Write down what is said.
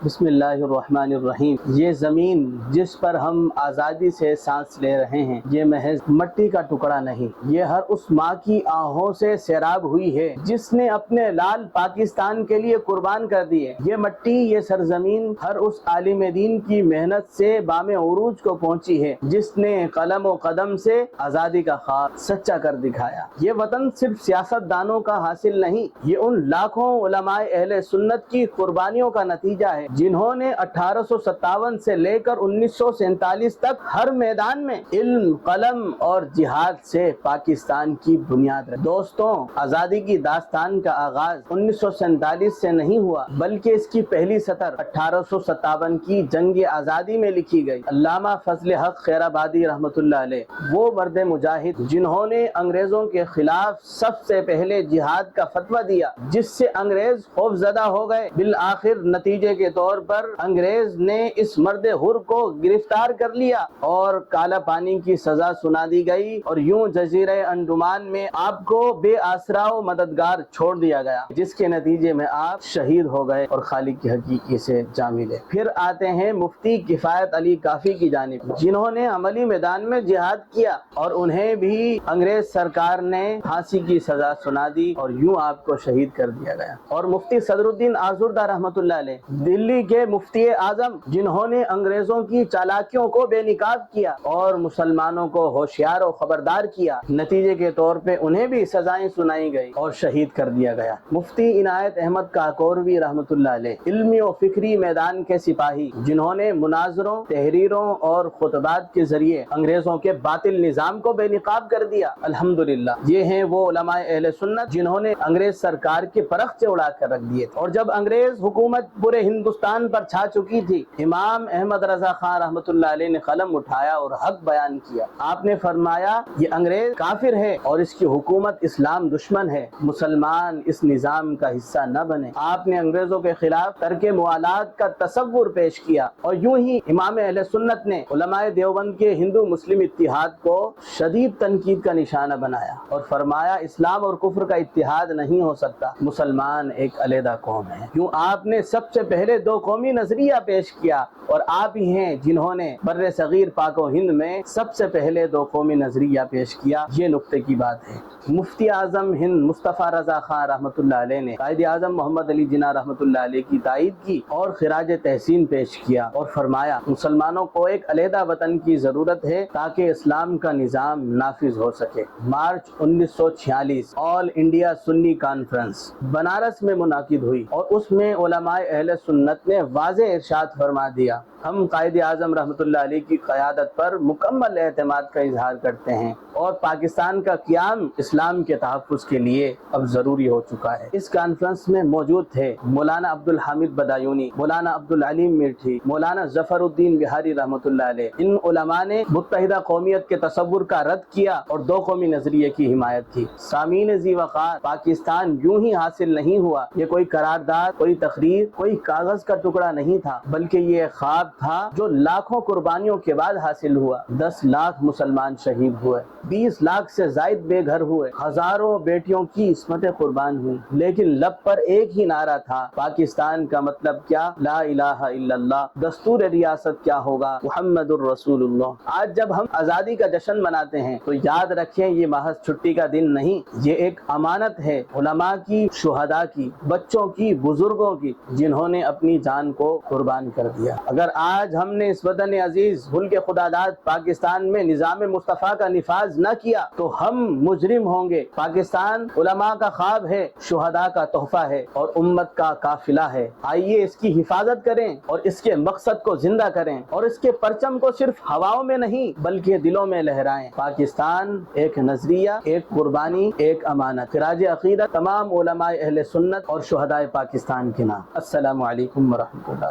بسم اللہ الرحمن الرحیم۔ یہ زمین جس پر ہم آزادی سے سانس لے رہے ہیں یہ محض مٹی کا ٹکڑا نہیں، یہ ہر اس ماں کی آہوں سے سیراب ہوئی ہے جس نے اپنے لال پاکستان کے لیے قربان کر دیے۔ یہ مٹی، یہ سرزمین ہر اس عالم دین کی محنت سے بام عروج کو پہنچی ہے جس نے قلم و قدم سے آزادی کا خواب سچا کر دکھایا۔ یہ وطن صرف سیاست دانوں کا حاصل نہیں، یہ ان لاکھوں علماء اہل سنت کی قربانیوں کا نتیجہ ہے جنہوں نے 1857 سے لے کر 1947 تک ہر میدان میں علم، قلم اور جہاد سے پاکستان کی بنیاد رکھی۔ دوستوں، آزادی کی داستان کا آغاز 1947 سے نہیں ہوا بلکہ اس کی پہلی سطر 1857 کی جنگ آزادی میں لکھی گئی۔ علامہ فضل حق خیر آبادی رحمۃ اللہ علیہ وہ مرد مجاہد جنہوں نے انگریزوں کے خلاف سب سے پہلے جہاد کا فتویٰ دیا جس سے انگریز خوف زدہ ہو گئے۔ بالآخر نتیجے کے طور پر انگریز نے اس مرد حر کو گرفتار کر لیا اور کالا پانی کی سزا سنا دی گئی اور یوں جزیرہ انڈمان میں آپ کو بے آسرا و مددگار چھوڑ دیا گیا جس کے نتیجے میں آپ شہید ہو گئے اور خالق کی حقیقی سے جا ملے۔ پھر آتے ہیں مفتی کفایت علی کافی کی جانب جنہوں نے عملی میدان میں جہاد کیا اور انہیں بھی انگریز سرکار نے پھانسی کی سزا سنا دی اور یوں آپ کو شہید کر دیا گیا۔ اور مفتی صدر الدین آزردہ رحمۃ اللہ علیہ دلی کے مفتی اعظم جنہوں نے انگریزوں کی چالاکیوں کو بے نقاب کیا اور مسلمانوں کو ہوشیار و خبردار کیا، نتیجے کے طور پہ انہیں بھی سزائیں سنائی گئی اور شہید کر دیا گیا۔ مفتی عنایت احمد کاکوروی رحمۃ اللہ علیہ علمی و فکری میدان کے سپاہی جنہوں نے مناظروں، تحریروں اور خطبات کے ذریعے انگریزوں کے باطل نظام کو بے نقاب کر دیا۔ الحمدللہ یہ ہیں وہ علماء اہل سنت جنہوں نے انگریز سرکار کے پرخچے اڑا کر رکھ دیے اور جب انگریز حکومت پورے ہندوستان پر چھا چکی تھی، امام احمد رضا خان رحمۃ اللہ علیہ نے قلم اٹھایا اور حق بیان کیا۔ آپ نے فرمایا یہ انگریز کافر ہے اور اس کی حکومت اسلام دشمن ہے، مسلمان اس نظام کا حصہ نہ بنے۔ آپ نے انگریزوں کے خلاف ترک موالات کا تصور پیش کیا اور یوں ہی امام اہل سنت نے علماء دیوبند کے ہندو مسلم اتحاد کو شدید تنقید کا نشانہ بنایا اور فرمایا اسلام اور کفر کا اتحاد نہیں ہو سکتا، مسلمان ایک علیحدہ قوم ہے۔ یوں آپ نے سب سے پہلے دو قومی نظریہ پیش کیا اور آپ ہی ہیں جنہوں نے بر صغیر پاک و ہند میں سب سے پہلے دو قومی نظریہ پیش کیا۔ یہ نقطے کی بات ہے۔ مفتی اعظم ہند مصطفیٰ رضا خان رحمۃ اللہ علیہ نے قائد اعظم محمد علی جناح رحمۃ اللہ علیہ کی تائید کی اور خراج تحسین پیش کیا اور فرمایا مسلمانوں کو ایک علیحدہ وطن کی ضرورت ہے تاکہ اسلام کا نظام نافذ ہو سکے۔ مارچ 1946 آل انڈیا سنی کانفرنس بنارس میں منعقد ہوئی اور اس میں علماء اہل سنت نے واضح ارشاد فرما دیا ہم قائد اعظم رحمۃ اللہ علیہ کی قیادت پر مکمل اعتماد کا اظہار کرتے ہیں اور پاکستان کا قیام اسلام کے تحفظ کے لیے اب ضروری ہو چکا ہے۔ اس کانفرنس میں موجود تھے مولانا عبدالحمید بدایونی، مولانا عبدالعلیم میٹھی، مولانا ظفر الدین بہاری رحمۃ اللہ علیہ۔ ان علماء نے متحدہ قومیت کے تصور کا رد کیا اور دو قومی نظریے کی حمایت کی۔ سامعین ذی وقار، پاکستان یوں ہی حاصل نہیں ہوا، یہ کوئی قرارداد، کوئی تقریر، کوئی کاغذ کا ٹکڑا نہیں تھا بلکہ یہ خواب تھا جو لاکھوں قربانیوں کے بعد حاصل ہوا۔ 10 لاکھ مسلمان شہید ہوئے، 20 لاکھ سے زائد بے گھر ہوئے، ہزاروں بیٹیوں کی عصمتیں قربان ہوئی، لیکن لب پر ایک ہی نعرہ تھا پاکستان کا مطلب کیا، لا الہ الا اللہ، دستور ریاست کیا ہوگا، محمد الرسول اللہ۔ آج جب ہم آزادی کا جشن مناتے ہیں تو یاد رکھیں یہ محض چھٹی کا دن نہیں، یہ ایک امانت ہے علماء کی، شہداء کی، بچوں کی، بزرگوں کی جنہوں نے اپنی جان کو قربان کر دیا۔ اگر آج ہم نے اس وطن عزیز ملک خدا داد پاکستان میں نظام مصطفیٰ کا نفاذ نہ کیا تو ہم مجرم ہوں گے۔ پاکستان علماء کا خواب ہے، شہداء کا تحفہ ہے اور امت کا قافلہ ہے۔ آئیے اس کی حفاظت کریں اور اس کے مقصد کو زندہ کریں اور اس کے پرچم کو صرف ہواؤں میں نہیں بلکہ دلوں میں لہرائیں۔ پاکستان ایک نظریہ، ایک قربانی، ایک امانت۔ خراج عقیدت تمام علماء اہل سنت اور شہداء پاکستان کے نام۔ السلام علیکم ورحمۃ اللہ۔